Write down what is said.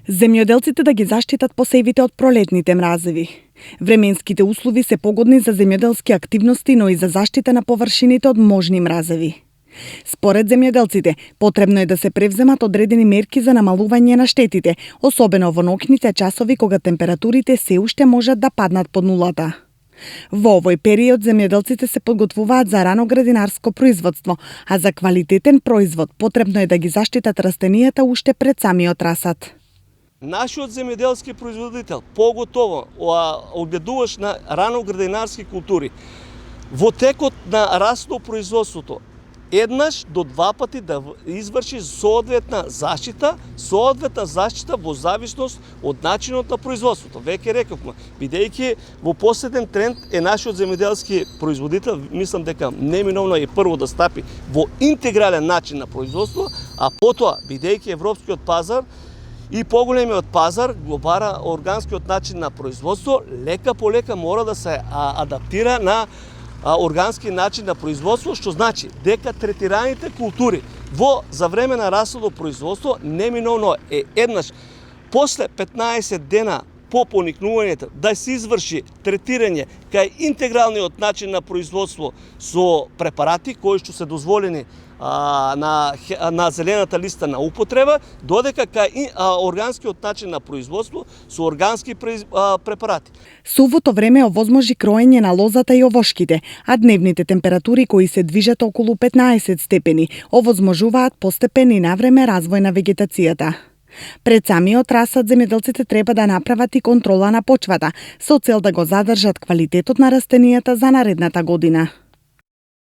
Земјоделците да ги заштитат посевите од пролетните мразеви. Временските услови се погодни за земјоделски активности, но и за заштита на површините од можни мразеви. Според земјоделците, потребно е да се превземат одредени мерки за намалување на штетите, особено во ноќните часови кога температурите се уште можат да паднат под нулата. Во овој период земјоделците се подготвуваат за рано градинарско производство, а за квалитетен производ потребно е да ги заштитат растенијата уште пред самиот расад. Нашиот земјоделски производител поготово одгледуваш на рано градинарски култури во текот на расно производството еднаш до два пати да изврши соодветна заштита во зависност од начинот на производството. Веќе рековме, бидејќи во последен тренд е нашиот земјоделски производител, мислам дека неминовно е прво да стапи во интегрален начин на производство, а потоа, бидејќи европскиот пазар и поголемиот пазар го бара органскиот начин на производство, лека по лека мора да се адаптира на органски начин на производство, што значи дека третираните култури за време на расодо производство неминовно е еднаш после 15 дена по поникнувањето да се изврши третирање кај интегралниот начин на производство со препарати кои што се дозволени на зелената листа на употреба, додека кај органскиот начин на производство со органски препарати. Сувото време овозможи кроење на лозата и овошките, а дневните температури кои се движат околу 15 степени овозможуваат постепен и навреме развој на вегетацијата. Пред самиот расад земјоделците треба да направат и контрола на почвата, со цел да го задржат квалитетот на растенијата за наредната година.